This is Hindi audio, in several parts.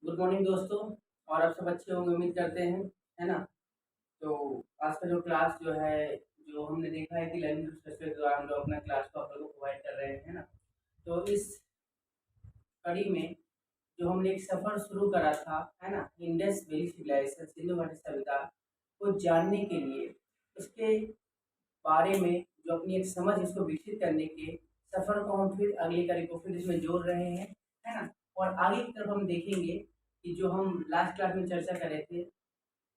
गुड मॉर्निंग दोस्तों। और आप सब अच्छे होंगे उम्मीद करते हैं, है ना। तो आज का जो क्लास जो है, जो हमने देखा है कि लर्निंग प्रोसेस के दौरान हम लोग अपना क्लास को आप लोगों को प्रोवाइड कर रहे हैं, है ना। तो इस कड़ी में जो हमने एक सफ़र शुरू करा था, है ना, इंडस वैली सिविलाइजेशन, सिंधु घाटी सभ्यता को जानने के लिए, उसके बारे में जो अपनी एक समझ इसको विकसित करने के सफ़र को हम फिर अगली कड़ी को फिर इसमें जोड़ रहे हैं, है ना। और आगे की तरफ हम देखेंगे कि जो हम लास्ट क्लास में चर्चा कर रहे थे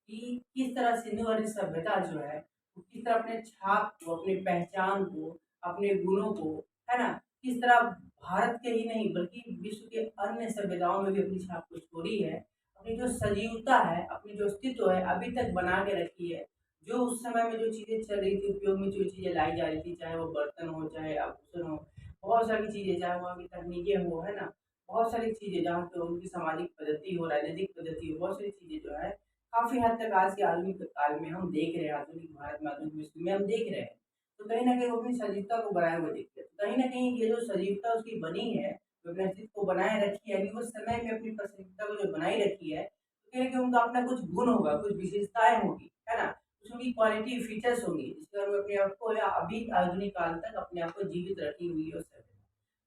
कि किस तरह सिंधु घाटी सभ्यता जो है वो किस तरह अपने छाप को, अपनी पहचान को, अपने गुणों को, है ना, किस तरह भारत के ही नहीं बल्कि विश्व के अन्य सभ्यताओं में भी अपनी छाप को छोड़ी है। अपनी जो सजीवता है, अपनी जो अस्तित्व है अभी तक बना के रखी है। जो उस समय में जो चीज़ें चल रही थी, उपयोग में जो चीज़ें लाई जा रही थी, चाहे वो बर्तन हो, चाहे आभूषण हो, बहुत सारी चीज़ें, चाहे वहाँ की तकनीकें हो, है ना, बहुत सारी चीज़ें जहाँ पे उनकी सामाजिक पद्धति हो, राजनीतिक पद्धति हो, बहुत सारी चीज़ें जो है काफ़ी हद तक आज के आधुनिक काल में हम देख रहे हैं, आधुनिक भारत में, आधुनिक विश्व में हम देख रहे हैं। तो कहीं न कहीं वो अपनी सजीवता को बनाए हुए दिखते हैं। तो कहीं न कहीं ये जो सजीवता उसकी बनी है, जो अपने अस्तित्व को बनाए रखी है, अभी वो समय में अपनी सजीवता को जो बनाए रखी है, तो कहीं न कहीं उनका अपना कुछ गुण होगा, कुछ विशेषताएँ होंगी, है ना? कुछ उनकी क्वालिटी फीचर्स होंगी, जिसके कारण वो अपने आप को या अभी आधुनिक काल तक अपने आप को जीवित रखी हुई है उस सभ्यता।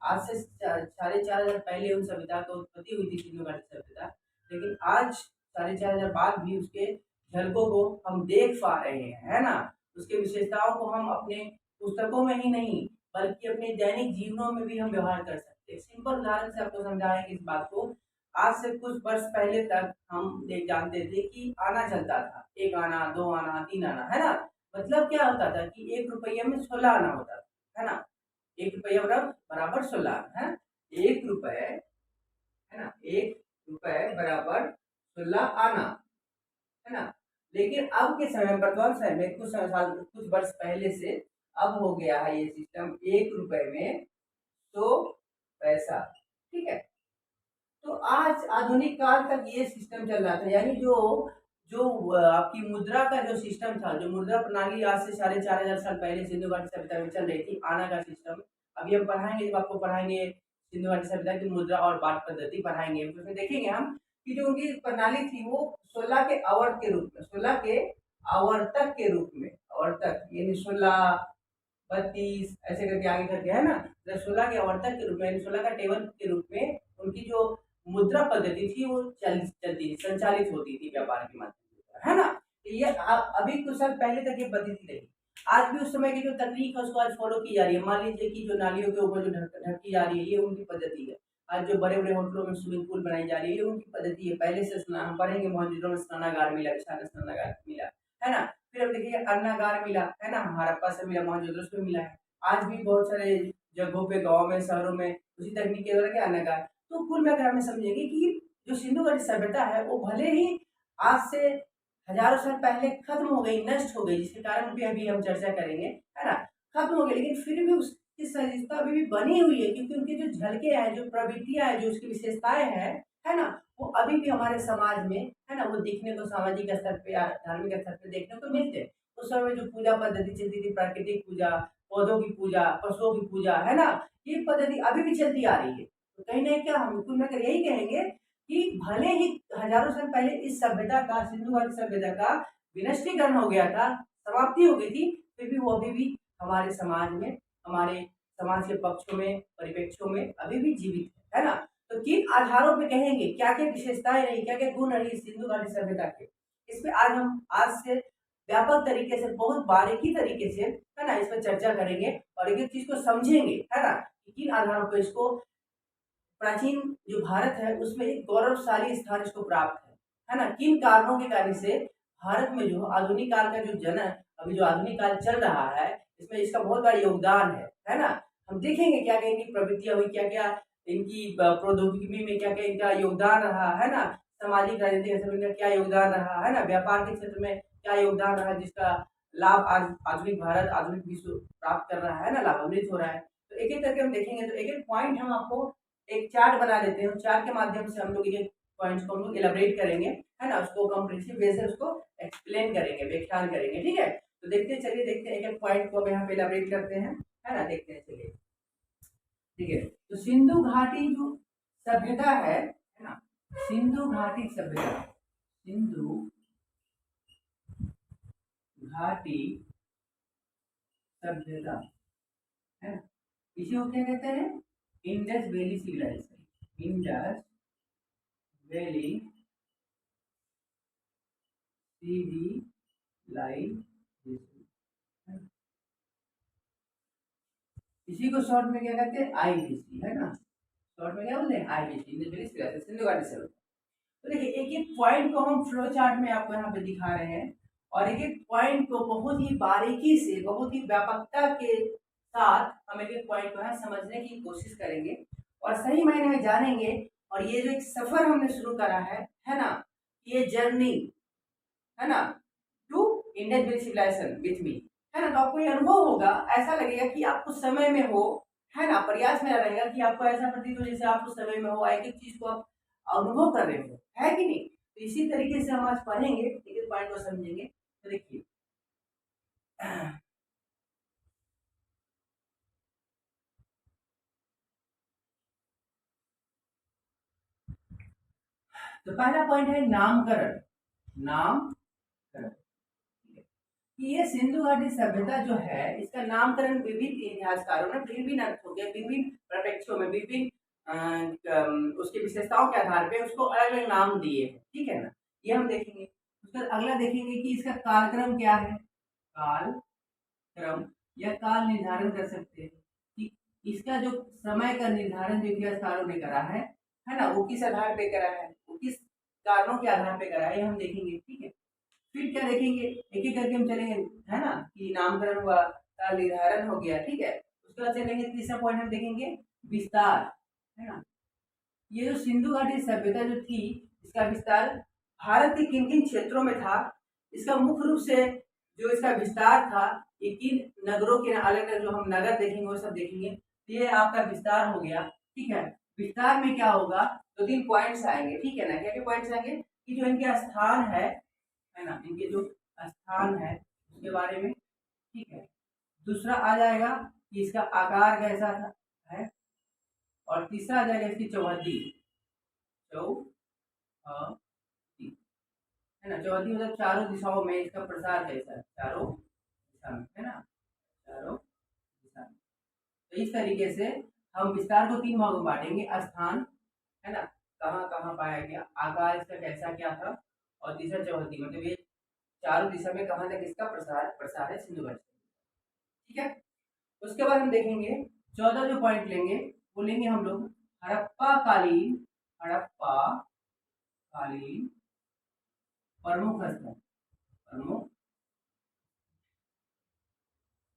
आज से साढ़े 4,000 पहले उन सभ्यता की उत्पत्ति हुई थी, सिंधु घाटी सभ्यता। लेकिन आज साढ़े 4,000 बाद भी उसके झलकों को हम देख पा रहे हैं, है ना? उसकी विशेषताओं को हम अपने पुस्तकों में ही नहीं, बल्कि अपने दैनिक जीवनों में भी हम व्यवहार कर सकते हैं। सिंपल उदाहरण से आपको समझाएँगे इस बात को। आज से कुछ वर्ष पहले तक हम ये जानते थे कि आना चलता था। 1 आना, 2 आना, 3 आना, है ना? मतलब क्या होता था कि ₹1 में 16 आना होता था, है ना? ₹1 बराबर 16, हैं? ₹1, है ना? ₹1 बराबर 16 आना, है ना? लेकिन अब के समय, वर्तमान समय में कुछ वर्ष पहले से अब हो गया है ये सिस्टम ₹1 में 100 पैसा, ठीक है? तो आज आधुनिक काल तक ये सिस्टम चल रहा था, यानी जो जो आपकी मुद्रा का जो सिस्टम था, जो मुद्रा प्रणाली आज से साढ़े 4,000 साल पहले सिंधु घाटी सभ्यता में चल रही थी, आना का सिस्टम। अभी हम पढ़ाएँगे, जब आपको पढ़ाएँगे सिंधु घाटी सभ्यता की मुद्रा और पाठ पद्धति पढ़ाएँगे, तो उसमें देखेंगे हम कि जो उनकी प्रणाली थी वो 16 के आवर्त के रूप में, 16 के आवर्तक के रूप में, आवर्तक यानी 16, 32 ऐसे करके आगे करके, है ना? जब 16 के आवर्तक के रूप में यानी 16 का टेबल के रूप में उनकी जो मुद्रा पद्धति थी वो चलती थी, संचालित होती थी व्यापार के माध्यम से, है ना? तो ये अभी कुछ साल पहले तक ये पद्धति रही। आज भी उस समय की जो तकनीक है उसको आज फॉलो की जा रही है। मान लीजिए कि जो नालियों के ऊपर जो ढकी जा रही है, ये उनकी पद्धति है। आज जो बड़े-बड़े होटलों में स्विमिंग पूल बनाई जा रही है, ये उनकी पद्धति है। पहले से हम पढ़ेंगे मोहनजोदड़ो में स्नानागार मिला, विशाल स्नानागार मिला, है ना? फिर अब देखिए अन्नागार मिला, है ना? हड़प्पा से मिला, मोहनजोदड़ो से मिला है। आज भी बहुत सारे जगहों पे, गाँव में, शहरों में उसी तकनीक के द्वारा क्या अन्नागार। तो कुल मिलाकर हमें समझेंगे कि जो सिंधु घाटी सभ्यता है वो भले ही आज से हजारों साल पहले खत्म हो गई, नष्ट हो गई, जिसके कारण भी अभी हम चर्चा करेंगे, है ना, खत्म हो गई, लेकिन फिर भी उसकी सजीवता अभी भी बनी हुई है, क्योंकि उनकी जो झलके हैं, जो प्रवृत्तियां हैं, जो उसकी विशेषताएं हैं, है ना, वो अभी भी हमारे समाज में, है ना, वो दिखने को सामाजिक स्तर पे या धार्मिक स्तर पे देखने को मिलते हैं। उस समय जो पूजा पद्धति चलती थी, प्राकृतिक पूजा, पौधों की पूजा, पशुओं की पूजा, है ना, ये पद्धति अभी भी चलती आ रही है। तो कहीं ना क्या हम कुल मिलाकर यही कहेंगे कि भले ही हजारों साल पहले इस सभ्यता का, सिंधु घाटी सभ्यता का विनष्टीकरण हो गया था, समाप्ति हो गई थी, फिर भी वो अभी भी हमारे समाज में, हमारे समाज के पक्षों में, परिप्रेक्ष्यों में अभी भी जीवित है ना। तो किन आधारों पे कहेंगे, क्या क्या विशेषताएं रही, क्या क्या गुण रही सिंधु घाटी सभ्यता के, इस पे आज से व्यापक तरीके से, बहुत बारीकी तरीके से, है ना, इस पर चर्चा करेंगे और एक एक चीज को समझेंगे, है ना, कि किन आधारों पर इसको प्राचीन जो भारत है उसमें एक गौरवशाली स्थान इसको प्राप्त है ना? किन कारणों के कार्य से भारत में जो आधुनिक काल का जो अभी जो आधुनिक काल चल रहा है, इसमें इसका बहुत बड़ा योगदान है ना? हम देखेंगे क्या-क्या इनकी प्रवृत्तियाँ हुई, क्या-क्या इनकी प्रौद्योगिकी में क्या-क्या इनका योगदान रहा, है ना? सामाजिक राजनीतिक क्षेत्र में क्या योगदान रहा, है ना? व्यापार के क्षेत्र में क्या योगदान रहा, जिसका लाभ आज आधुनिक भारत, आधुनिक विश्व प्राप्त कर रहा है ना, लाभान्वित हो रहा है। तो एक-एक करके हम देखेंगे, तो एक-एक पॉइंट हम आपको एक चार्ट बना लेते हैं, उस चार्ट के माध्यम से हम लोग एक पॉइंट्स को हम लोग इलैबोरेट करेंगे, है ना, उसको कॉम्प्रिहेंसिव वे से उसको एक्सप्लेन करेंगे, व्याख्यान करेंगे, ठीक है। तो देखते हैं, चलिए देखते हैं, एक एक पॉइंट को अब यहाँ पे इलैबोरेट करते हैं, है ना, देखते हैं, चलिए, ठीक है। तो सिंधु घाटी जो सभ्यता है ना, सिंधु घाटी सभ्यता, सिंधु घाटी सभ्यता, है ना, इसी को क्या कहते हैं, Indus valley civilization, Indus valley civilization, इसी को शॉर्ट में क्या कहते हैं, आईवीसी, है ना, शॉर्ट में क्या बोलते हैं, IVC, Indus valley civilization, Sindhu घाटी सभ्यता। तो देखिए एक एक पॉइंट को हम फ्लो चार्ट में आपको यहाँ पे दिखा रहे हैं, और एक एक पॉइंट को बहुत ही बारीकी से, बहुत ही व्यापकता के साथ हम एक एक पॉइंट को यहाँ समझने की कोशिश करेंगे और सही मायने में जानेंगे। और ये जो एक सफर हमने शुरू करा है ना, ये जर्नी, है ना, to Indian civilization with me, है ना, तो आपको ये अनुभव होगा, ऐसा लगेगा कि आप उस समय में हो, है ना, प्रयास मेरा रहेगा कि आपको ऐसा प्रतीत हो जैसे आप उस समय में हो, एक एक चीज को आप अनुभव कर रहे हो, है कि नहीं। तो इसी तरीके से हम आज पढ़ेंगे, एक एक पॉइंट को समझेंगे। तो देखिए तो पहला पॉइंट है नामकरण, नामकरण, कि ये सिंधु घाटी सभ्यता जो है, इसका नामकरण विभिन्न इतिहासकारों ने विभिन्न अर्थों के, विभिन्न प्रत्यक्षों में, विभिन्न उसकी विशेषताओं के आधार पे उसको अलग अलग नाम दिए हैं, ठीक है ना, ये हम देखेंगे। उसका अगला देखेंगे कि इसका कालक्रम क्या है, कालक्रम या काल निर्धारण कर सकते हैं कि इसका जो समय का निर्धारण जो इतिहासकारों ने करा है ना, वो किस आधार पे करा है, वो किस कारणों के आधार पे करा है, ये हम देखेंगे, ठीक है। फिर क्या देखेंगे, एक एक करके हम चलेंगे, है ना, कि नामकरण हुआ, काल निर्धारण हो गया, ठीक है। उसके बाद चलेंगे, तीसरा पॉइंट हम देखेंगे विस्तार, है ना, ये जो सिंधु घाटी सभ्यता जो थी, इसका विस्तार भारत के किन किन क्षेत्रों में था, इसका मुख्य रूप से जो इसका विस्तार था, ये किन नगरों के अलग अलग जो हम नगर देखेंगे वो सब देखेंगे। तो ये आपका विस्तार हो गया, ठीक है। विस्तार में क्या होगा, दो तीन पॉइंट्स आएंगे, ठीक है ना, क्या क्या पॉइंट्स आएंगे, कि जो इनके स्थान है ना, इनके जो स्थान है उसके बारे में, ठीक है। दूसरा आ जाएगा कि इसका आकार कैसा था है, और तीसरा आ जाएगा इसकी चौहद्दी, चौहद्दी, है ना, चौहद्दी मतलब चारों दिशाओं में इसका प्रसार कैसा है, चारों दिशा में, है ना, चारों दिशा में। तो इस तरीके से हम विस्तार को तीन भागों में बांटेंगे, स्थान, है ना, कहाँ कहाँ पाया गया, आकार इसका कैसा क्या था, और तीसरा चौहद्दी, मतलब ये चारों दिशा में कहाँ तक इसका प्रसार प्रसार है सिंधु घाटी, ठीक है। उसके बाद हम देखेंगे 14 जो पॉइंट लेंगे, वो लेंगे हम लोग हड़प्पा कालीन, हड़प्पा कालीन प्रमुख स्थल, प्रमुख,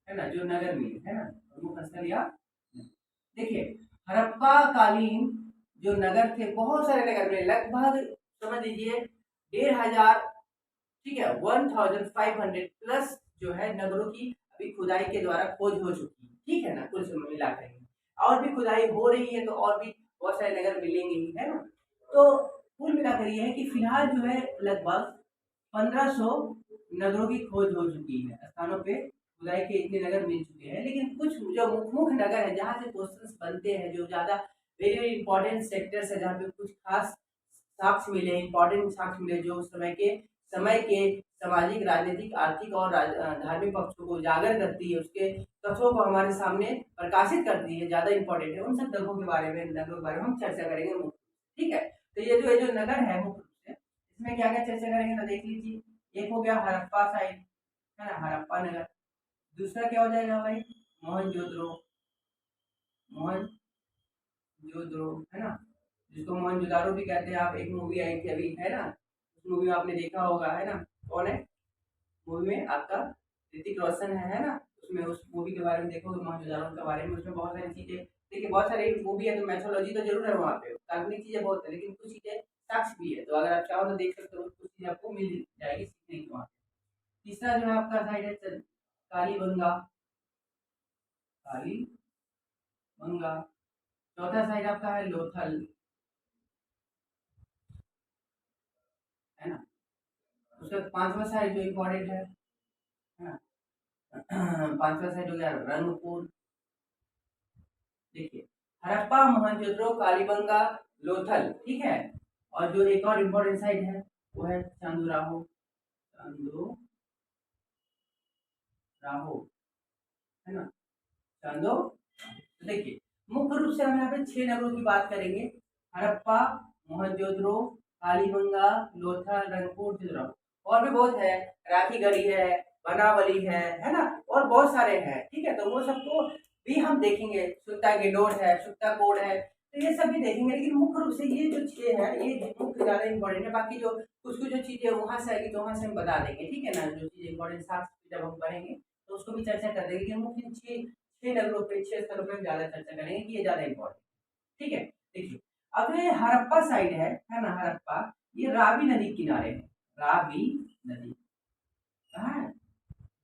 है ना, जो नगर में, है ना, प्रमुख स्थल या, देखिए हड़प्पा कालीन जो नगर थे, बहुत सारे नगर में, लगभग समझ लीजिए 1500, ठीक है, 1500 प्लस जो है नगरों की अभी खुदाई के द्वारा खोज हो चुकी है, ठीक है ना, कुल समय मिलाकर और भी खुदाई हो रही है, तो और भी बहुत सारे नगर मिलेंगे ही, है ना। तो कुल मिलाकर ये है कि फिलहाल जो है लगभग 1500 नगरों की खोज हो चुकी है, स्थानों पे खुदाई के इतने नगर मिल चुके हैं। लेकिन कुछ जो मुख्य नगर है जहाँ से क्वेश्चंस बनते हैं, जो ज्यादा वेरी वेरी इंपॉर्टेंट सेक्टर्स है, जहाँ पे कुछ खास साक्ष्य मिले, इंपॉर्टेंट साक्ष्य मिले, जो उस समय के सामाजिक, राजनीतिक, आर्थिक और धार्मिक पक्षों को उजागर करती है, उसके तथ्यों को हमारे सामने प्रकाशित करती है, ज्यादा इंपॉर्टेंट है, उन सब नगरों के बारे में, नगरों के बारे में हम चर्चा करेंगे मुख्य, ठीक है। तो ये जो नगर है मुख्य रूप से, इसमें क्या क्या चर्चा करेंगे तो देख लीजिए। एक हो गया हड़प्पा साइड, है ना, हड़प्पा नगर। दूसरा क्या हो जाएगा भाई, मोहनजोदड़ो, मोहनजोदड़ो, है ना, जिसको मोहनजोदारो भी कहते हैं। आप एक मूवी आई थी अभी, है ना, उस मूवी में आपने देखा होगा, है ना, कौन है मूवी में आपका, ऋतिक रोशन है ना, उसमें उस मूवी के बारे में देखोगे, मोहनजोदारो के बारे में, उसमें बहुत सारी चीजें, देखिए बहुत सारी मूवी है, तो मैथोलॉजी तो जरूर है वहाँ पे, काल्पनिक चीजें बहुत है, लेकिन कुछ चीजें साक्ष्य भी है, तो अगर आप चाहो तो देख सकते हो, कुछ चीजें आपको मिल जाएगी सीखने की वहाँ। तीसरा जो है आपका साइड है कालीबंगा, कालीबंगा। चौथा साइड आपका है लोथल, है ना। उसका पांचवा साइड जो इम्पोर्टेंट है ना, पांचवा साइड हो गया रंगपुर। देखिए हड़प्पा, मोहनजोदड़ो, कालीबंगा, लोथल, ठीक है, और जो एक और इम्पोर्टेंट साइट है वो है चांदुराहो। चांदो राहो, है ना, चांदो। तो देखिए मुख्य रूप से हम यहाँ पे 6 नगरों की बात करेंगे। हड़प्पा, मोहनजोदड़ो, कालीबंगा, लोथल, रंगपुर, खजुराहो। और भी बहुत है, राखीगढ़ी है, बनावली है ना, और बहुत सारे हैं। ठीक है, तो वो सबको भी हम देखेंगे। सुत्ता गेडोर है, सुत्ता कोड है, तो ये सब भी देखेंगे। लेकिन मुख्य रूप से ये जो 6 है ये मुख्य ज्यादा इंपॉर्टेंट है। बाकी जो कुछ कुछ जो चीजें वहां से आएगी तो वहां से हम बता देंगे। ठीक है ना, जो चीजें इंपॉर्टेंट साथ जब हम पढ़ेंगे तो उसको भी चर्चा कर देंगे कि मुख्य 6 नगरों पे 6 स्थलों पे हम ज्यादा चर्चा करेंगे कि ये ज्यादा इंपॉर्टेंट। ठीक है, देखिए अब ये हड़प्पा साइड है ना, हड़प्पा, ये रावी नदी के किनारे है। रावी नदी कहाँ है?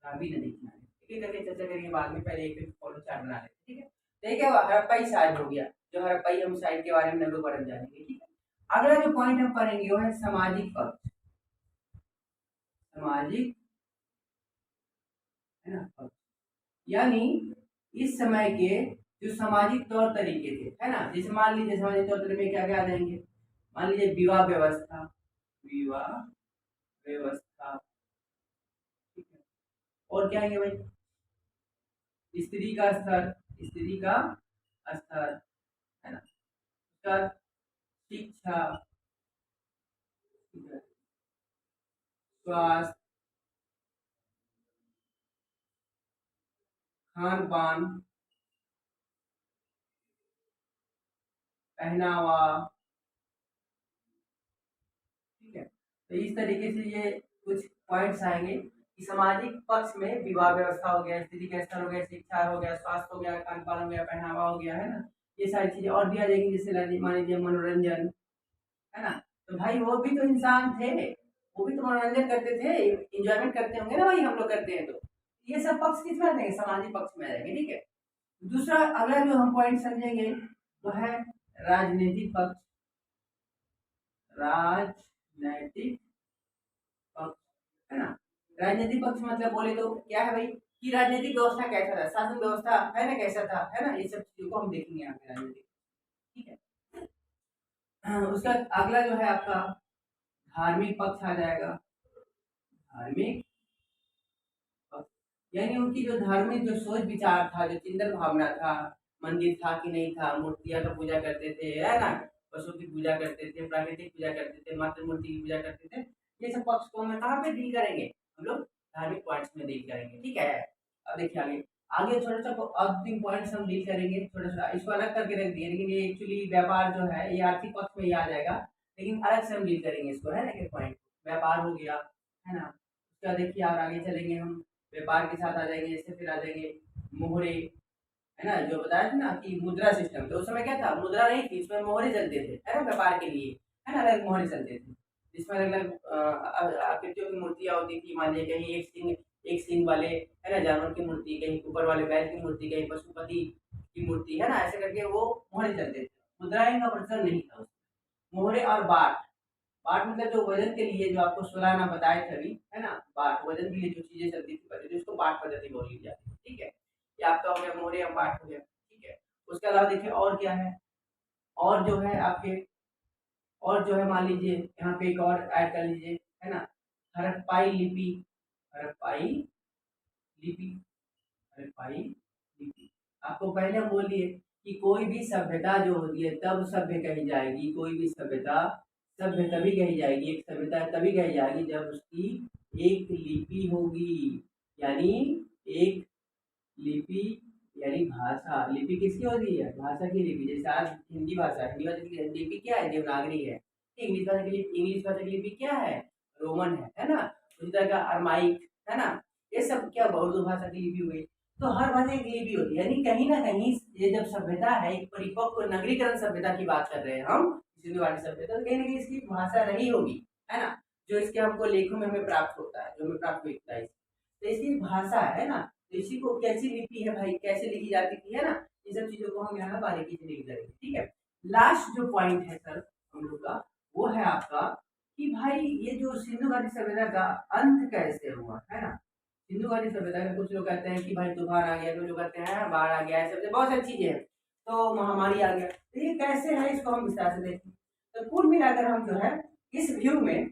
रावी नदी के किनारे। एक एक करके चर्चा करेंगे बाद में, पहले एक फॉलो चार्ट बना लेते हैं। ठीक है, देखिए हड़प्पाई साइड हो गया, जो हड़प्पाई हम साइड के बारे में नगरों पर हम जानेंगे। ठीक है, अगला जो पॉइंट हम पढ़ेंगे वो है सामाजिक पक्ष। सामाजिक, है ना, पक्ष यानी इस समय के जो सामाजिक तौर तरीके थे, है ना, जैसे मान लीजिए सामाजिक तौर तरीके में क्या क्या आ जाएंगे। मान लीजिए विवाह व्यवस्था, विवाह व्यवस्था, ठीक है, और क्या आएंगे भाई, स्त्री का स्तर, स्त्री का स्तर, है ना, उसका शिक्षा, ठीक है, स्वास्थ्य, खान पान, पहनावा, ठीक है। तो इस तरीके से ये कुछ पॉइंट्स आएंगे कि सामाजिक पक्ष में विवाह व्यवस्था हो गया, स्थिति का स्तर हो गया, शिक्षा हो गया, स्वास्थ्य हो गया, खान पान हो गया, पहनावा हो गया, है ना, ये सारी चीजें और भी आ जाएंगी। जैसे मान लीजिए मनोरंजन, है ना, तो भाई वो भी तो इंसान थे, वो भी तो मनोरंजन करते थे, इंजॉयमेंट करते होंगे ना भाई, हम लोग करते हैं। तो ये सब पक्ष किस में आ जाएंगे, सामाजिक पक्ष में आ जाएंगे। ठीक है, दूसरा अगला जो हम पॉइंट समझेंगे वो है राजनीतिक पक्ष। राजनैतिक पक्ष, है ना, राजनीतिक पक्ष मतलब बोले तो क्या है भाई, कि राजनीतिक व्यवस्था कैसा था, शासन व्यवस्था है ना कैसा था, है ना, ये सब चीजों को हम देखेंगे यहाँ पे राजनीतिक। ठीक है, उसका अगला जो है आपका धार्मिक पक्ष आ जाएगा। धार्मिक पक्ष यानी उनकी जो धार्मिक जो सोच विचार था, जो चिंतन भावना था, मंदिर था कि नहीं था, मूर्तियां का पूजा करते थे, है ना, पशु की पूजा करते थे, प्राकृतिक पूजा करते थे, मातृ मूर्ति की पूजा करते थे। ये सब पक्ष को हम कहाँ पे डील करेंगे, हम लोग धार्मिक पॉइंट्स में डील करेंगे। ठीक है, अब देखिए आगे आगे छोटा सा अंतिम पॉइंट्स हम डील करेंगे। थोड़ा सा इसको अलग करके रख दिए, लेकिन ये एक्चुअली व्यापार जो है ये आर्थिक पक्ष में ही आ जाएगा, लेकिन अलग से हम डील करेंगे इसको, है ना, एक पॉइंट व्यापार हो गया, है ना। उसका देखिए और आगे चलेंगे हम, व्यापार के साथ आ जाएंगे, इससे फिर आ जाएंगे मोहरे, है ना, जो बताया था ना कि मुद्रा सिस्टम, तो उस समय क्या था, मुद्रा नहीं थी, इसमें मोहरे चलते थे, है ना, व्यापार के लिए, है ना, अलग मोहरे चलते थे, जिसमें अलग अलग आकृतियों की मूर्तियां होती थी। मान लीजिए कहीं एक सिंह वाले, है ना, जानवर की मूर्ति, कहीं ऊपर वाले बैल की मूर्ति, कहीं पशुपति की मूर्ति, है ना, ऐसे करके वो मोहरे चलते थे। मुद्राएं का प्रचलन नहीं था उसमें। मोहरे और बाट, बाट मतलब जो वजन के लिए, जो आपको 16 आना बताए थे अभी, है ना, बाट वजन के लिए जो चीजें चलती थी पहले, जिसको बाट पद्धति बोल ली जाती है। ठीक है, ये आपका हो गया मोहरे और बाट हो गया। ठीक है, उसके अलावा देखिए और क्या है, और जो है आपके, और जो है मान लीजिए यहाँ पे एक और ऐड कर लीजिए, है ना, हड़प्पाई लिपि, हड़प्पाई लिपि, हड़प्पाई लिपि। आपको पहले हम बोलिए कि कोई भी सभ्यता जो होती है तब सभ्य कही जाएगी, कोई भी सभ्यता सभ्य तभी कही जाएगी, एक सभ्यता तभी कही जाएगी जब उसकी एक लिपि होगी, यानी एक लिपि, यानी भाषा। लिपि किसकी होती है, भाषा की लिपि। जैसे आज हिंदी भाषा, हिंदी भाषा की लिपि क्या है, देवनागरी है। इंग्लिश भाषा की लिपि, इंग्लिश भाषा की लिपि क्या है, रोमन है ना। उसी तरह का अरमाइक, है ना, ये सब क्या उर्दू भाषा की लिपि हुई। तो हर भाषा की लिपि होती है, यानी कहीं ना कहीं ये जब सभ्यता है, एक परिपक्व नगरीकरण सभ्यता की बात कर रहे हैं हम, सिंधु घाटी सभ्यता, तो कहीं ना कहीं इसकी भाषा रही होगी, है ना, जो इसके हमको लेखों में हमें प्राप्त होता है, जो हमें प्राप्त होता है। तो इसकी भाषा है ना, तो इसी को कैसी लिपि है भाई, कैसे लिखी जाती थी, है ना, इन सब चीजों को हम यहाँ बारीकी से डील करेंगे। ठीक है, लास्ट जो पॉइंट है सर हम लोग का, वो है आपका कि भाई ये जो सिंधु घाटी सभ्यता का अंत कैसे हुआ, है ना। सिंधु घाटी सभ्यता में कुछ लोग कहते हैं कि भाई तूफान आ गया, कुछ लोग कहते हैं बाढ़ आ गया, ऐसे बहुत सारी चीजें हैं, तो महामारी आ गया, तो ये कैसे है, इसको हम विस्तार से देखें। तो कुल मिलाकर हम जो है इस व्यू में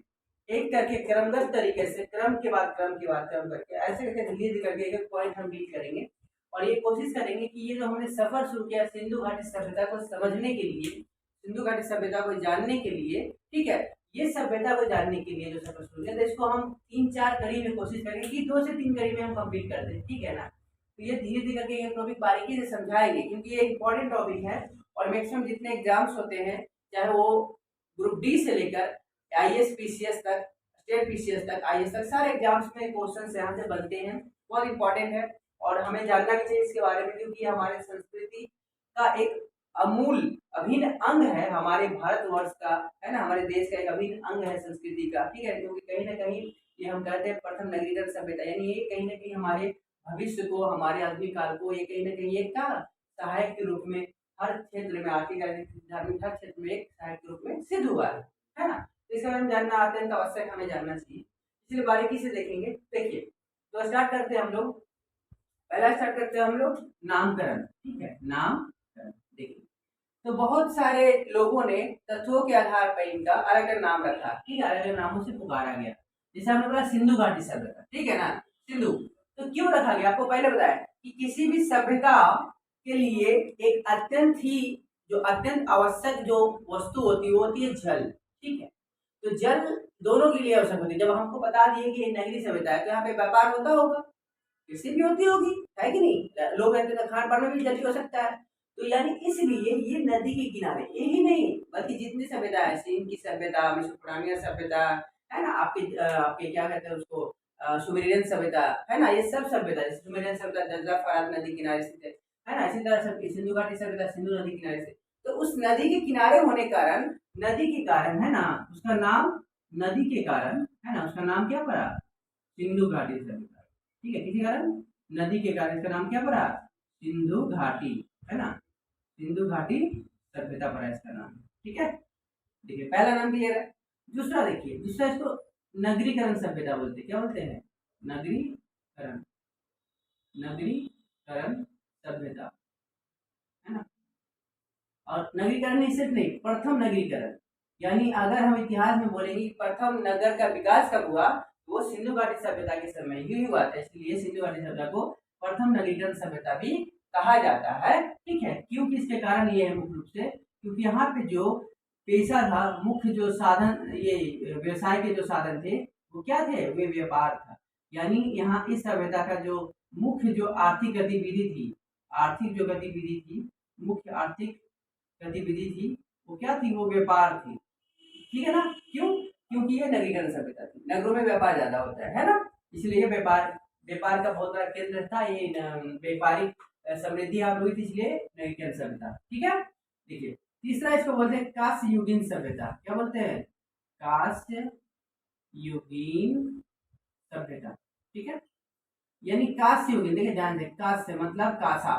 एक करके क्रमबद्ध तरीके से क्रम के बाद क्रम के बाद क्रम करके ऐसे करके धीरे धीरे करके एक पॉइंट हम डील करेंगे और ये कोशिश करेंगे कि ये जो हमने सफर शुरू किया सिंधु घाटी सभ्यता को समझने के लिए, सिंधु घाटी सभ्यता को जानने के लिए, ठीक है, ये सभ्यता को जानने के लिए जो सफर शुरू किया, तो इसको हम 3-4 कड़ी में कोशिश करेंगे कि 2 से 3 कड़ी में हम कंप्लीट कर दें, ठीक है ना। तो ये धीरे धीरे करके ये टॉपिक बारीकी से समझाएंगे क्योंकि ये इंपॉर्टेंट टॉपिक है और मैक्सिमम जितने एग्जाम्स होते हैं चाहे वो ग्रुप डी से लेकर IAS PCS तक, स्टेट PCS तक, IAS तक, सारे एग्जाम्स में क्वेश्चन यहाँ से बनते हैं, बहुत इंपॉर्टेंट है और हमें जानना भी चाहिए इसके बारे में क्योंकि हमारे संस्कृति का एक अमूल अभिन्न अंग है, हमारे भारतवर्ष का है ना, हमारे देश का एक अभिन्न अंग है संस्कृति का, ठीक है। क्योंकि कहीं ना कहीं ये हम कहते हैं प्रथम नगरीकरण सभ्यता, यानी ये कहीं ना कहीं हमारे भविष्य को, हमारे आधुनिक काल को ये कहीं ना कहीं एक का सहायक के रूप में हर क्षेत्र में, आर्थिक धार्मिक हर क्षेत्र में एक सहायक के रूप में सिद्ध हुआ है ना। तो इसके बारे में जानना अत्यंत आवश्यक हमें जानना चाहिए, इसलिए बारीकी से देखेंगे। देखिए तो स्टार्ट करते हैं हम लोग, पहला स्टार्ट करते हैं हम लोग नामकरण, ठीक है, नामकरण। देखिए तो बहुत सारे लोगों ने तथ्यों के आधार पर इनका अलग अलग नाम रखा, ठीक है, अलग अलग नामों से पुकारा गया। जैसे हमने बोला सिंधु घाटी सभ्यता, ठीक है ना, सिंधु, तो क्यों रखा गया, आपको पहले बताया कि किसी भी सभ्यता के लिए एक अत्यंत आवश्यक जो वस्तु होती है वो होती है जल, ठीक है। तो जल दोनों के लिए आवश्यक होती है। जब हमको बता दिए कि नगरी सभ्यता है तो यहाँ पे व्यापार होता होगा, कृषि भी होती होगी, है कि नहीं, लोग रहते हैं, खान पान में भी जल की आवश्यकता है। तो यानी इसलिए ये नदी के किनारे, यही नहीं बल्कि जितनी सभ्यता है, सिंध की सभ्यता, मेसोपोटामिया सभ्यता, है ना, आपके क्या कहते हैं उसको, सुमेरियन सभ्यता, है ना, ये सब सभ्यता, सुमेरियन सभ्यता जज्जा फरात नदी किनारे स्थित है ना, इसी तरह से सिंधु घाटी सभ्यता सिंधु नदी किनारे से। तो उस नदी के किनारे होने कारण, नदी के कारण, है ना, उसका नाम, नदी के कारण, है ना, उसका नाम क्या पड़ा, सिंधु घाटी सभ्यता, ठीक है, किसी कारण, नदी के कारण इसका नाम क्या पड़ा, सिंधु घाटी, है ना, सिंधु घाटी सभ्यता पड़ा इसका नाम, ठीक है। देखिए पहला नाम क्लियर है। दूसरा देखिए, दूसरा इसको नगरीकरण सभ्यता बोलते हैं, क्या बोलते हैं, नगरीकरण, नगरीकरण सभ्यता, है ना। और नगरीकरण नहीं, सिर्फ नहीं, प्रथम नगरीकरण, यानी अगर हम इतिहास में बोलेंगे प्रथम नगर का विकास कब हुआ, वो सिंधु घाटी सभ्यता के समय ही हुआ था, इसलिए सिंधु घाटी सभ्यता को प्रथम नगरीकरण सभ्यता भी कहा जाता है, ठीक है। क्योंकि इसके कारण ये है मुख्य रूप से क्योंकि यहाँ पे जो पेशा था, मुख्य जो साधन, ये व्यवसाय के जो साधन थे वो क्या थे, वे व्यापार था। यानी यहाँ इस सभ्यता का जो मुख्य जो आर्थिक गतिविधि थी, आर्थिक जो गतिविधि थी, मुख्य आर्थिक गतिविधि थी वो क्या थी, वो व्यापार थी, ठीक है ना। क्यों, क्योंकि ये नगरीकरण सभ्यता थी, नगरों में व्यापार ज्यादा होता है ना, इसलिए व्यापार का बहुत बड़ा केंद्र था, ये व्यापारिक समृद्धि यहाँ हुई थी, इसलिए नगरीकरण सभ्यता, ठीक है। देखिए तीसरा इसको बोलते हैं कांस्य युगीन सभ्यता, क्या बोलते हैं, कांस्य युगीन सभ्यता, ठीक है। यानी कांस्य युगीन, देखिए ध्यान दें, कांस्य मतलब कांसा,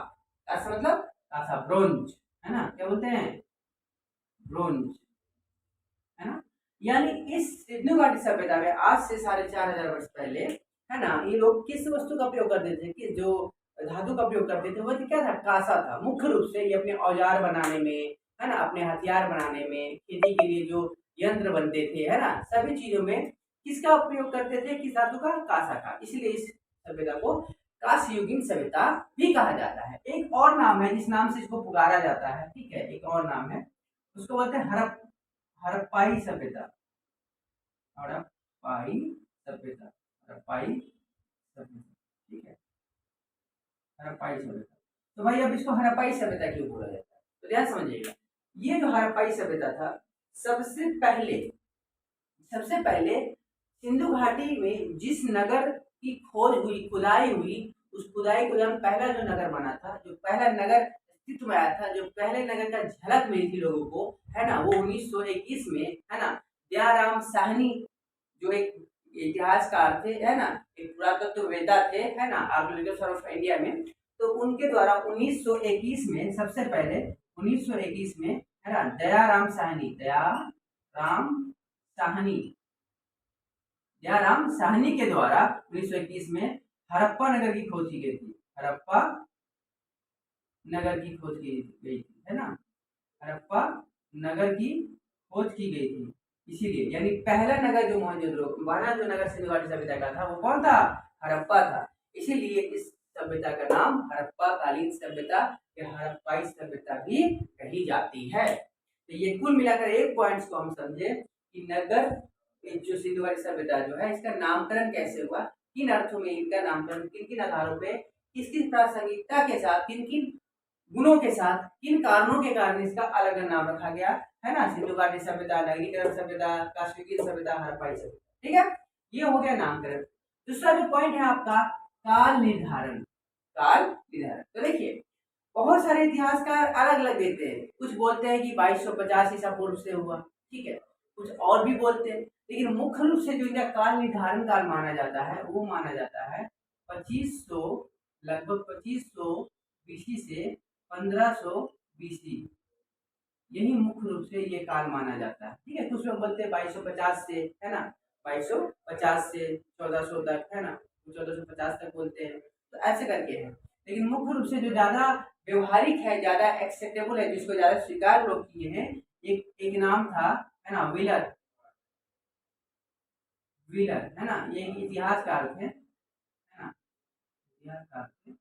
कांस्य मतलब कांसा, ब्रोंज, है ना, क्या बोलते हैं, ब्रोंज, है ना। यानी इस सिंधु घाटी सभ्यता में आज से 4500 वर्ष पहले, है ना, ये लोग किस वस्तु का प्रयोग करते थे, कि जो धातु का प्रयोग करते थे वो क्या था, कांसा था। मुख्य रूप से ये अपने औजार बनाने में, है ना, अपने हथियार बनाने में, खेती के लिए जो यंत्र बनते थे, है ना, सभी चीजों में किसका उपयोग करते थे, किस धातु का, कांसा का, इसलिए इस सभ्यता को कांस्य युगीन सभ्यता भी कहा जाता है। एक और नाम है जिस नाम से इसको पुकारा जाता है, ठीक है, एक और नाम है, उसको बोलते हैं हड़प्पाई सभ्यता, हड़प्पाई सभ्यता, हड़प्पाई सभ्यता, ठीक है, हड़प्पाई सभ्यता। तो भाई अब इसको हड़प्पाई सभ्यता क्यों बोला जाता है, तो ध्यान समझिएगा। ये जो हड़प्पाई सभ्यता था, सबसे पहले सिंधु घाटी में जिस नगर की खोज हुई, खुदाई हुई, उस खुदाई के दौरान पहला जो नगर बना था, जो पहला नगर अस्तित्व में आया था, जो पहले नगर का झलक मिली थी लोगों को, है ना, वो 1921 में, है ना, दयाराम साहनी जो एक इतिहासकार थे, है ना, एक पुरातत्ववेत्ता थे, है ना, आर्कियोलॉजिकल ऑफ इंडिया में, तो उनके द्वारा 1921 में, सबसे पहले 1921 में, है ना, दयाराम साहनी के द्वारा 1921 में हड़प्पा नगर की खोज की गई थी, हड़प्पा नगर की खोज की गई थी, है ना, हड़प्पा नगर की खोज की गई थी। इसीलिए यानी पहला नगर जो मोहनजोदड़ो बना, जो नगर सिंधु घाटी सभ्यता का था, वो कौन था? हड़प्पा था। इसीलिए इस सभ्यता का नाम हड़प्पा कालीन सभ्यता या हड़प्पाई सभ्यता भी कही जाती है। तो ये कुल मिलाकर एक पॉइंट्स को हम समझे कि नगर जो सिंधु घाटी सभ्यता जो है, इसका नामकरण कैसे हुआ, किन अर्थों में इनका नामकरण, किन किन आधारों पे, किस किस प्रासंगिकता के साथ, किन किन गुणों के साथ, किन कारणों के कारण इसका अलग अलग नाम रखा गया है ना। सिंधु घाटी सभ्यता, नगरीकरण सभ्यता, कास्कीय सभ्यता, हड़प्पाई सभ्यता। ठीक है, ये हो गया नामकरण। दूसरा जो पॉइंट है आपका काल निर्धारण। काल निर्धारण तो देखिए, बहुत सारे इतिहासकार अलग अलग देते हैं। कुछ बोलते हैं कि 2250 ईसा पूर्व से हुआ, ठीक है, कुछ और भी बोलते हैं, लेकिन मुख्य रूप से जो इनका काल निर्धारण काल माना जाता है, वो माना जाता है 2500, लगभग 2500 बीसी से 1500 बीसी। यही मुख्य रूप से ये काल माना जाता है। ठीक है, कुछ लोग बोलते हैं 2250 से, है ना, 2250 से 1400 तक, है ना, 1450 तक बोलते हैं। तो ऐसे करके है, लेकिन मुख्य रूप से जो ज्यादा व्यवहारिक है, ज्यादा एक्सेप्टेबल है, जिसको ज्यादा स्वीकार लोग किए हैं, एक नाम था, है ना, व्हीलर। व्हीलर, है ना, ये इतिहासकार थे, है ना, इतिहासकार थे।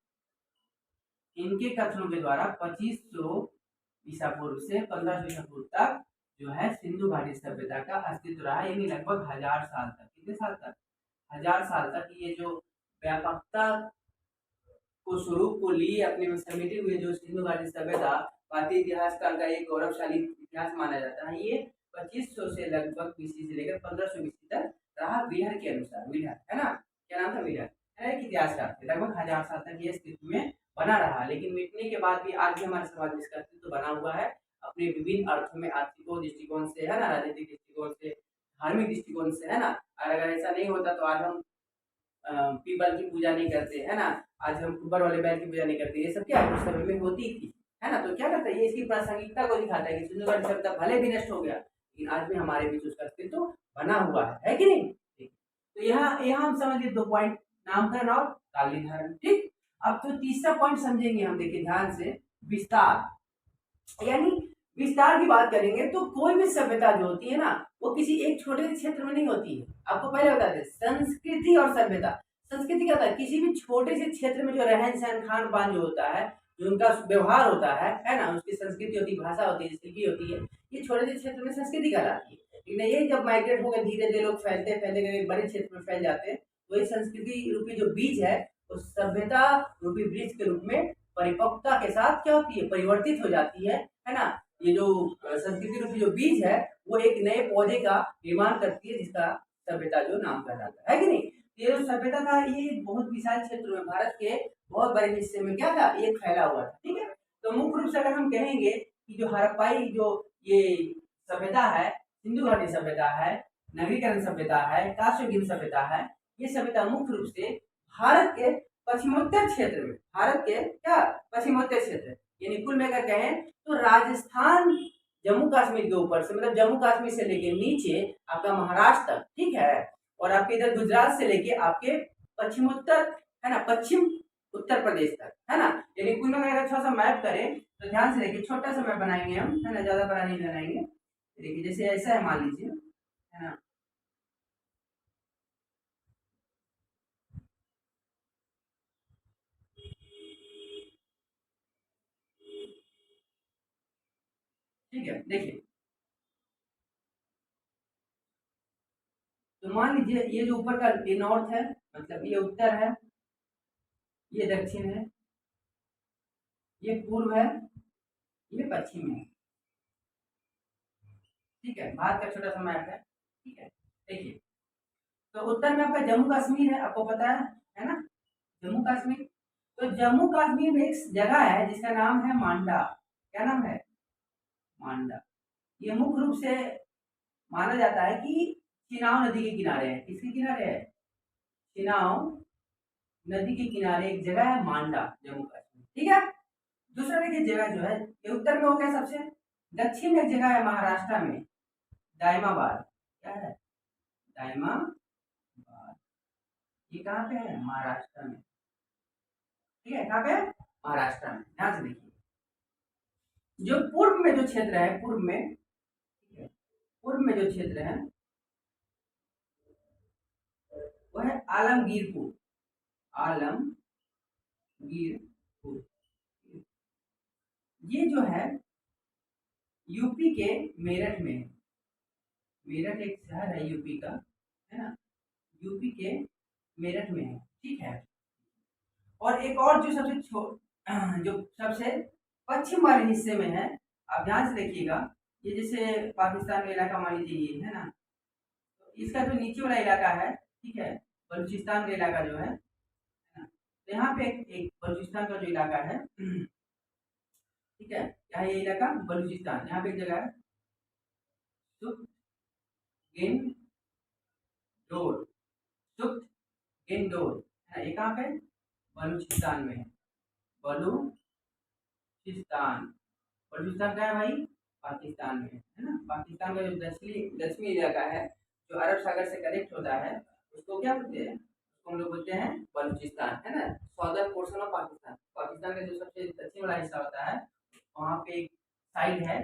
इनके कथनों के द्वारा 2500 ईसा पूर्व से 1500 ईसा पूर्व तक जो है सिंधु घाटी सभ्यता का अस्तित्व रहा, यानी लगभग 1000 साल तक। कितने साल तक? 1000 साल तक ये जो व्यापकता को स्वरूप को लिए अपने में समेटे हुए जो सिंधु घाटी सभ्यता भारतीय इतिहास काल का एक गौरवशाली इतिहास माना जाता है। ये 2500 से लगभग बीसी से लेकर 1500 बीसी तक रहा, विलर के अनुसार। विलर, है ना, क्या नाम था? विलर है, एक इतिहासकार थे। लगभग 1000 साल तक ये अस्तित्व में बना रहा, लेकिन मिटने के बाद भी आज भी हमारे समाज में इसका अस्तित्व बना हुआ है, अपने विभिन्न अर्थों में, आर्थिक दृष्टिकोण से, है ना, राजनीतिक दृष्टिकोण से, धार्मिक दृष्टिकोण से, है ना। और अगर ऐसा नहीं होता तो आज हम पीपल की पूजा नहीं करते, है ना, आज हम ऊपर वाले बैल की पूजा नहीं करते। ये सब क्या उस समय में होती थी, है ना। तो क्या करता है, ये इसकी प्रासंगिकता को दिखाता है कि सिंधु घाटी सभ्यता भले भी नष्ट हो गया, लेकिन आज भी हमारे बीच उसका अस्तित्व बना हुआ है कि नहीं। ठीक। तो यहाँ यहाँ हम समझ गए 2 पॉइंट, नामकरण और काल निर्धारण। ठीक, अब तो तीसरा पॉइंट समझेंगे हम, देखिए ध्यान से, विस्तार। यानी विस्तार की बात करेंगे तो कोई भी सभ्यता जो होती है ना, वो किसी एक छोटे से क्षेत्र में नहीं होती है। आपको पहले बता दें, संस्कृति और सभ्यता। संस्कृति क्या होता है? किसी भी छोटे से क्षेत्र में जो रहन सहन खान पान जो होता है, जो उनका व्यवहार होता है ना, उसकी संस्कृति होती है, भाषा होती है, लिपि होती है, ये छोटे से क्षेत्र में संस्कृति कहलाती है। लेकिन ये जब माइग्रेट होकर धीरे धीरे लोग फैलते फैलते करके बड़े क्षेत्र में फैल जाते हैं, वही संस्कृति रूपी जो बीज है, उस सभ्यता रूपी वृक्ष के रूप में परिपक्वता के साथ क्या होती है? परिवर्तित हो जाती है ना। ये जो संस्कृति रूपी जो बीज है, वो एक नए पौधे का निर्माण करती है, जिसका सभ्यता जो नाम कहलाता है कि नहीं। ये जो सभ्यता था, ये बहुत विशाल क्षेत्र में, भारत के बहुत बड़े हिस्से में क्या था, ये फैला हुआ था। ठीक है, तो मुख्य रूप से अगर हम कहेंगे कि जो हड़प्पाई जो ये सभ्यता है, सिंधु घाटी सभ्यता है, नगरीकरण सभ्यता है, कास्कीय सभ्यता है, ये सभ्यता मुख्य रूप से भारत के पश्चिमोत्तर क्षेत्र में, भारत के क्या पश्चिमोत्तर क्षेत्र, यानी कुल मिलाकर कहें तो राजस्थान, जम्मू कश्मीर के ऊपर से, मतलब जम्मू कश्मीर से लेके नीचे आपका महाराष्ट्र तक, ठीक है, और आपके इधर गुजरात से लेके आपके पश्चिमोत्तर, है ना, पश्चिम उत्तर प्रदेश तक, है ना। यानी कुल मिलाकर अगर थोड़ा सा मैप करें तो ध्यान से देखिए, छोटा सा मैप बनाएंगे हम, है ना, ज्यादा बड़ा नहीं बनाएंगे। देखिए जैसे ऐसा है, मान लीजिए, है ना, ठीक है, देखिए, तो मान लीजिए ये जो ऊपर का ये नॉर्थ है, मतलब ये उत्तर है, ये दक्षिण है, ये पूर्व है, ये पश्चिम है। ठीक है, भारत का छोटा सा मैप है। ठीक है, देखिए, तो उत्तर में आपका जम्मू कश्मीर है, आपको पता है ना, जम्मू कश्मीर। तो जम्मू कश्मीर में एक जगह है जिसका नाम है मांडा। क्या नाम है? मांडा। ये मुख्य रूप से माना जाता है कि चिनाव नदी के किनारे है। किसके किनारे है? चिनाव नदी के किनारे एक जगह है मांडा, जम्मू कश्मीर। ठीक है, दूसरा देखिए जगह जो है, ये उत्तर में हो गया सबसे। दक्षिण में एक जगह है महाराष्ट्र में, दायमाबाद। क्या है? दायमाबाद। ये कहाँ पे है? महाराष्ट्र में। ठीक है, कहाँ पे है? महाराष्ट्र में। ध्यान से देखिए, जो पूर्व में जो क्षेत्र है, पूर्व में, ठीक है, पूर्व में जो क्षेत्र है वो है आलमगीरपुर। आलमगीरपुर ये जो है यूपी के मेरठ में है। मेरठ एक शहर है यूपी का, है ना, यूपी के मेरठ में है, ठीक है। और एक और जो जो सबसे पश्चिम वाले हिस्से में है, आप ध्यान से देखिएगा, ये जैसे पाकिस्तान का इलाका मान लीजिए ये है ना, तो इसका जो नीचे वाला इलाका है, ठीक है, बलूचिस्तान का इलाका जो है ना, तो यहाँ पे एक बलूचिस्तान का जो इलाका है, ठीक है, यहाँ ये इलाका बलूचिस्तान, यहाँ पे एक जगह है सुख्त गेंदोर है, ये कहाँ पे, बलूचिस्तान में है। बलूचिस्तान बलूचिस्तान का है भाई, पाकिस्तान में है ना। पाकिस्तान का जो दक्षिणी इलाका है जो अरब सागर से कनेक्ट होता है, उसको क्या बोलते हैं, उसको हम लोग बोलते हैं बलूचिस्तान, है ना। सौदर्न पोर्शन ऑफ पाकिस्तान, पाकिस्तान का जो सबसे दक्षिण वाला हिस्सा होता है, वहाँ पे एक साइड है,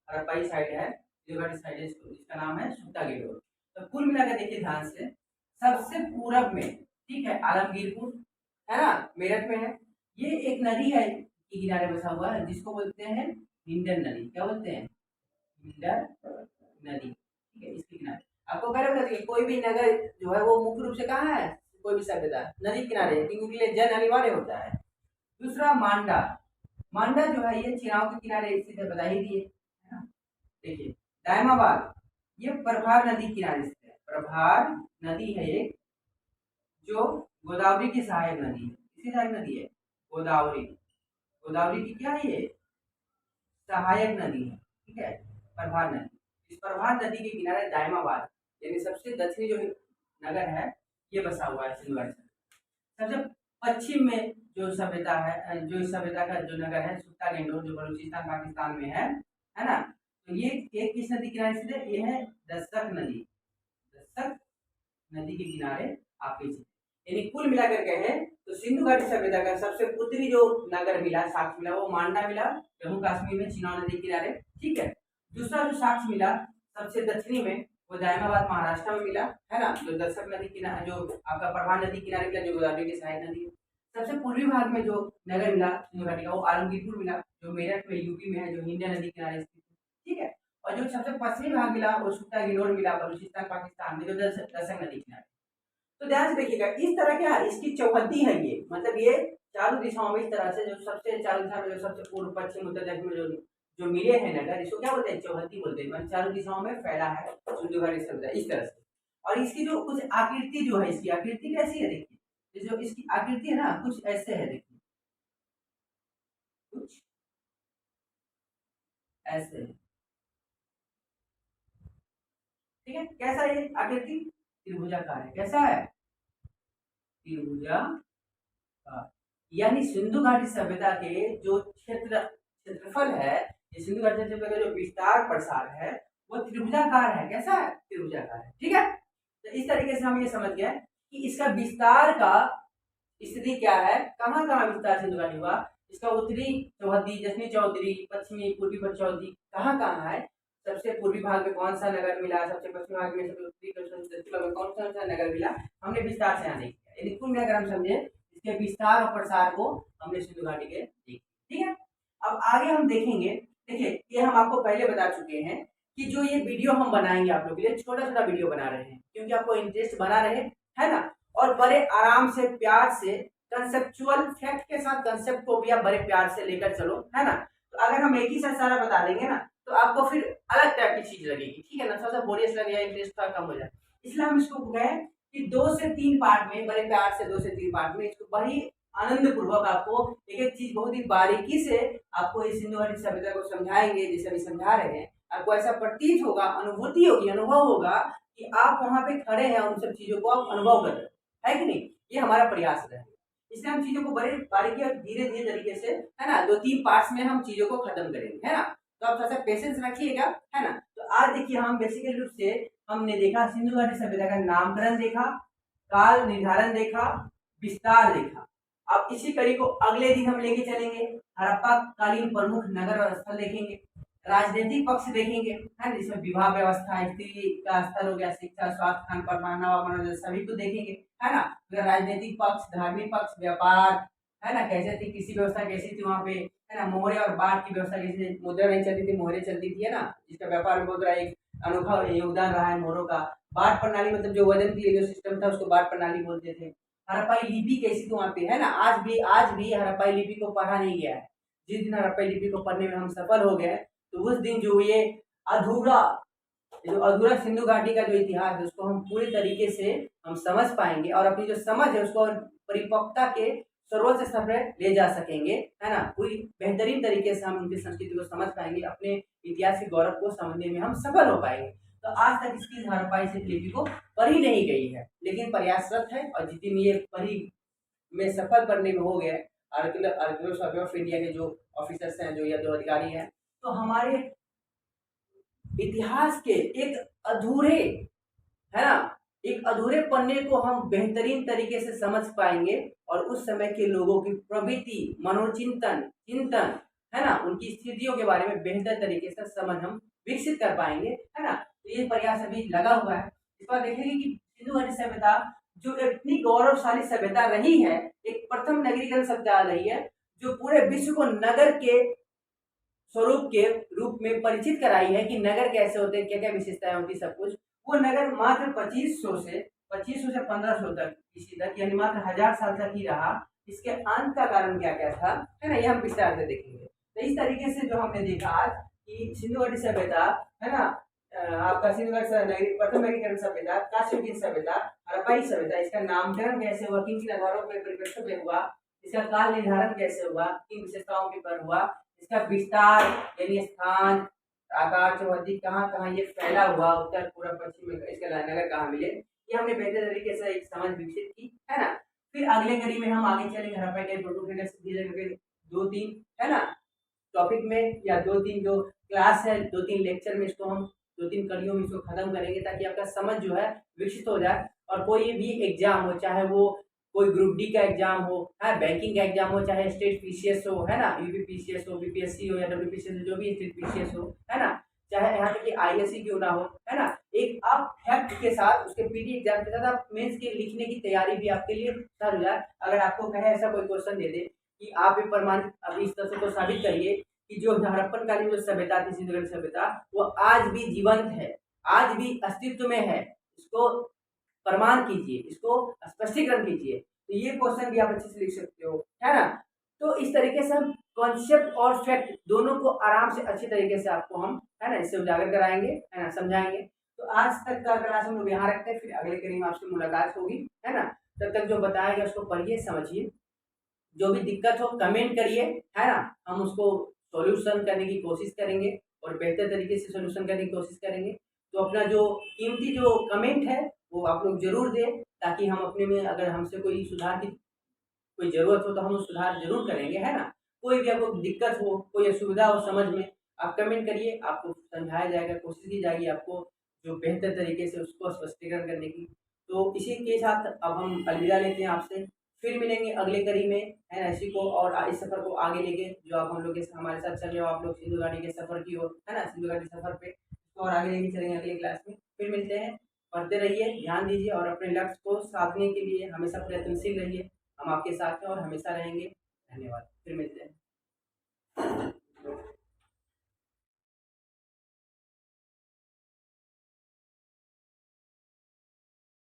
अरबाई साइड है, साइड है, जिसका नाम है सुख्ता गेंदोर। तो कुल मिलाकर देखिए ध्यान से, सबसे पूरब में, ठीक है, आलमगीरपुर है ना, मेरठ में है। ये एक नदी है के किनारे बसा हुआ है, जिसको बोलते हैं हिंडन नदी। क्या बोलते हैं, हिंडन नदी, ठीक है, इसके किनारे। आपको कह रहे हैं कोई भी नगर जो है वो मुख्य रूप से कहाँ है, कोई भी सभ्यता नदी किनारे, क्योंकि लिए जन अनिवार्य होता है। दूसरा मांडा, मांडा जो है ये चिनाव के किनारे स्थित है, बता ही दिए, है ना। देखिए दायमाबाद, ये प्रभार नदी किनारे स्थित है। प्रभार नदी है एक, जो गोदावरी की सहायक नदी है। किसकी सहायक नदी है, गोदावरी, गोदावरी की क्या है ये, सहायक नदी है, ठीक है, प्रभार नदी। इस प्रभार नदी के किनारे दायमाबाद, यानी सबसे दक्षिणी जो नगर है ये बसा हुआ है सिंधु घाटी। सबसे पश्चिम में जो सभ्यता है, जो इस सभ्यता का जो नगर है सुख्ता गेंडोर, जो बलूचिस्तान पाकिस्तान में है ना। तो ये एक किस नदी किनारे स्थित है, ये है दस्तक नदी, दस्तक नदी के किनारे आपके, यानी कुल मिलाकर कहे तो सिंधु घाटी सभ्यता का सबसे उत्तरी जो नगर मिला, साक्ष्य मिला, वो मांडा मिला, जम्मू कश्मीर में चिनाब नदी किनारे, ठीक है। दूसरा जो साक्ष्य मिला सबसे दक्षिणी में, वो दायमाबाद महाराष्ट्र में मिला, है ना, जो दस्तक नदी किनारे, जो आपका प्रभार नदी किनारे मिला, जो गोदावरी की सहायक नदी है। सबसे पूर्वी भाग में जो नगर मिला सिंधु घाटी का, वो आलमगीरपुर मिला, जो मेरठ में यूपी में है, जो हिंडन नदी किनारे स्थित है, ठीक है। और जो सबसे पश्चिमी भाग मिला वो सुख्ता गेंडोर मिला, बलूचिस्तान पाकिस्तान में, जो दस्तक नदी किनारे। तो ध्यान से देखिएगा, इस तरह क्या इसकी चौहद्दी है, ये मतलब ये चारों दिशाओं में इस तरह से, जो सबसे चारों दिशा में जो सबसे पूर्व पश्चिम उत्तर दक्षिण में जो मिले हैं नगर, इसको क्या बोलते हैं, चौहद्दी बोलते हैं, मतलब चारों दिशाओं में फैला है सिंधु घाटी सभ्यता इस तरह से। और इसकी जो कुछ आकृति जो है, इसकी आकृति कैसी है देखिए, जो इसकी आकृति है ना कुछ ऐसे है, देखिए कुछ ऐसे है, ठीक है। कैसा है ये आकृति, त्रिभुजाकार है, कैसा है, त्रिभुजाकार। यानी सिंधु घाटी सभ्यता के जो क्षेत्रफल है, ये सिंधु घाटी सभ्यता का जो विस्तार प्रसार है वो त्रिभुजाकार है, कैसा है, त्रिभुजाकार है, ठीक है। तो इस तरीके से हम ये समझ गए कि इसका विस्तार का स्थिति क्या है, कहाँ कहाँ विस्तार सिंधु घाटी हुआ, इसका उत्तरी चौहद्दी, दक्षिणी चौहद्दी, पश्चिमी पूर्वी चौहद्दी कहाँ कहाँ है, सबसे पूर्वी भाग में कौन सा नगर मिला, सबसे पश्चिमी भाग में, सबसे उत्तरी दक्षिण भाग में कौन सा नगर मिला, हमने विस्तार से यहाँ देखा। यदि कुल मिलाकर हम समझे इसके विस्तार और प्रसार को हमने सिंधु घाटी के देखा, ठीक है। अब आगे हम देखेंगे, देखिए ये हम आपको पहले बता चुके हैं कि जो ये वीडियो हम बनाएंगे आप लोग के लिए, छोटा छोटा वीडियो बना रहे हैं क्योंकि आपको इंटरेस्ट बना रहे, है ना, और बड़े आराम से प्यार से कंसेप्चुअल फैक्ट के साथ कंसेप्ट को भी आप बड़े प्यार से लेकर चलो, है ना। तो अगर हम एक ही साथ सारा बता देंगे ना तो आपको फिर अलग टाइप की चीज लगेगी, ठीक है ना, थोड़ा सा बोरियस लगेगा, इंटरेस्ट थोड़ा कम हो जाए। इसलिए हम इसको गए कि 2 से 3 पार्ट में, बड़े प्यार से 2 से 3 पार्ट में इसको बड़ी आनंद पूर्वक आपको एक एक चीज बहुत ही बारीकी से आपको इस सिंधु घाटी सभ्यता को समझाएंगे, जैसे अभी समझा रहे हैं। आपको ऐसा प्रतीत होगा, अनुभूति होगी, अनुभव होगा कि आप वहां पे खड़े हैं, उन सब चीजों को आप अनुभव कर रहे हैं कि नहीं। ये हमारा प्रयास है, इसलिए हम चीजों को बड़े बारीकी और धीरे धीरे तरीके से, है ना, 2-3 पार्ट्स में हम चीजों को खत्म करेंगे, है ना। तो आप थोड़ा सा पेशेंस रखिएगा, है ना। तो आज देखिए हम बेसिकली रूप से हमने देखा सिंधु घाटी सभ्यता का नामकरण देखा, काल निर्धारण देखा, विस्तार देखा। अब इसी कड़ी को अगले दिन हम लेके चलेंगे, हड़प्पा कालीन प्रमुख नगर और स्थल देखेंगे, राजनीतिक पक्ष देखेंगे, है ना, जिसमें विवाह व्यवस्था, स्त्री का स्तर हो गया, शिक्षा, स्वास्थ्य, खान पान, पहनावा, मनोरंजन, सभी को देखेंगे, है ना। फिर राजनीतिक पक्ष, धार्मिक पक्ष, व्यापार, है ना, कैसे थी, कृषि व्यवस्था कैसी थी वहाँ पे, है ना, मोहरे और बाढ़ की व्यवस्था कैसी थी, मुद्रा नहीं चलती थी, मोहरे चलती थी, है ना, जिसका व्यापार में बहुत बड़ा एक अनोखा योगदान रहा है मोहरों का। बाढ़ प्रणाली मतलब जो वजन के लिए जो सिस्टम था उसको बाढ़ प्रणाली बोलते थे। हड़प्पाई लिपि कैसी थी वहाँ पे, है ना, आज भी हड़प्पाई लिपि को पढ़ा नहीं गया है। जिस दिन हड़प्पाई लिपि को पढ़ने में हम सफल हो गए तो उस दिन जो ये अधूरा जो अधूरा सिंधु घाटी का जो इतिहास है उसको हम पूरी तरीके से हम समझ पाएंगे और अपनी जो समझ है उसको परिपक्वता के सर्वोच्च स्तर पर ले जा सकेंगे, है ना। पूरी बेहतरीन तरीके से हम उनकी संस्कृति को समझ पाएंगे, अपने इतिहास के गौरव को समझने में हम सफल हो पाएंगे। तो आज तक इसकी हड़प्पाई लिपि को पढ़ी नहीं गई है, लेकिन प्रयासरत है और जिस दिन ये पढ़ी में सफल करने में हो गया आर्कियोलॉजी सर्वे ऑफ इंडिया के जो ऑफिसर्स हैं, जो या जो अधिकारी हैं, तो हमारे इतिहास के एक अधूरे, है ना, एक अधूरे पन्ने को हम बेहतरीन तरीके से समझ पाएंगे और उस समय के लोगों की प्रवृत्ति, मनोचिंतन, चिंतन, है ना, उनकी स्थितियों के बारे में बेहतर तरीके से समझ हम विकसित कर पाएंगे, है ना। तो ये प्रयास अभी लगा हुआ है। इस बार देखेंगे कि सिंधु घाटी सभ्यता जो इतनी गौरवशाली सभ्यता रही है, एक प्रथम नगरीकरण सभ्यता रही है, जो पूरे विश्व को नगर के स्वरूप के रूप में परिचित कराई है कि नगर कैसे होते हैं, क्या क्या विशेषताएं होती, सब कुछ। वो नगर मात्र 2500 से 1500 तक इसी तक यानी मात्र 1000 साल तक ही रहा। इसके अंत का कारण क्या क्या था, है ना, ये हम विस्तार से देखेंगे। तो इस तरीके से जो हमने देखा आज कि सिंधु घाटी सभ्यता, है ना, आपका सिंधु घाटी प्रथम नगरीकरण सभ्यता, काश्मीर सभ्यता, हड़प्पाई सभ्यता, इसका नामकरण कैसे हुआ, किन किन आधारों पर परिप्रेक्ष्य में हुआ, इसका काल निर्धारण कैसे हुआ, किन विशेषताओं के पर हुआ, इसका विस्तार यानी स्थान, आकार, चौहद्दी, कहाँ कहाँ ये फैला हुआ, उत्तर पूर्व पश्चिम में इसके नगर कहाँ मिले, ये हमने बेहतर तरीके से एक समझ विकसित की, है ना। फिर अगले कड़ी में हम आगे चलेंगे हड़प्पा के धीरे दो तीन, है ना, टॉपिक में या दो तीन जो क्लास है, दो तीन लेक्चर में इसको हम दो तीन कड़ियों में इसको खत्म करेंगे ताकि आपका समझ जो है विकसित हो जाए और कोई भी एग्जाम हो, चाहे वो कोई ग्रुप डी का एग्जाम हो, है बैंकिंग का एग्जाम हो, चाहे स्टेट पीसीएस हो, है ना, यूपी पीसीएस हो, बीपीएससी हो या डब्ल्यूपीसीएस हो, जो भी स्टेट पीसीएस हो, है ना, चाहे यहाँ तक कि आईएससी क्यों ना हो, है ना, एक आप फैक्ट के साथ उसके पीटी एग्जाम के साथ आप मेंस के लिखने की तैयारी भी आपके लिए स्टार्ट हो जाए। अगर आपको कहे ऐसा कोई क्वेश्चन दे दे कि आप भी प्रमाणित अभी इस तरह से को साबित करिए कि जो हड़प्पन कालीन जो सभ्यता थी, सिंधु घाटी सभ्यता, वो आज भी जीवंत है, आज भी अस्तित्व में है, इसको प्रमाण कीजिए, इसको स्पष्टीकरण कीजिए। तो ये क्वेश्चन भी आप अच्छे से लिख सकते हो, है ना। तो इस तरीके से हम कॉन्सेप्ट और फैक्ट दोनों को आराम से अच्छे तरीके से आपको हम, है ना, इससे उजागर कराएंगे, है ना, समझाएंगे। तो आज तक का क्लास हम लोग यहाँ रखते हैं, फिर अगले करीब आपसे मुलाकात होगी, है ना। तब तक जो बताया गया उसको पढ़िए, समझिए, जो भी दिक्कत हो कमेंट करिए, है ना, हम उसको सॉल्यूशन करने की कोशिश करेंगे और बेहतर तरीके से सॉल्यूशन करने की कोशिश करेंगे। तो अपना जो कीमती जो कमेंट है वो आप लोग जरूर दें ताकि हम अपने में अगर हमसे कोई सुधार की कोई ज़रूरत हो तो हम सुधार ज़रूर करेंगे, है ना। कोई भी आपको दिक्कत हो, कोई असुविधा हो समझ में, आप कमेंट करिए, आपको समझाया जाएगा, कोशिश की जाएगी आपको जो बेहतर तरीके से उसको स्पष्टीकरण करने की। तो इसी के साथ अब हम अलविदा लेते हैं आपसे, फिर मिलेंगे अगले कड़ी में, है ना, इसी को और इस सफ़र को आगे लेके जो आप हम लोग के हमारे साथ चल रहे हो, आप लोग सिंधु घाटी के सफ़र की ओर, है ना, सिंधु घाटी सफ़र पे और आगे लेके चलेंगे अगली क्लास में। फिर मिलते हैं, पढ़ते रहिए, ध्यान दीजिए और अपने लक्ष्य को साधने के लिए हमेशा प्रयत्नशील रहिए। हम आपके साथ हैं और हमेशा रहेंगे। धन्यवाद, फिर मिलते हैं।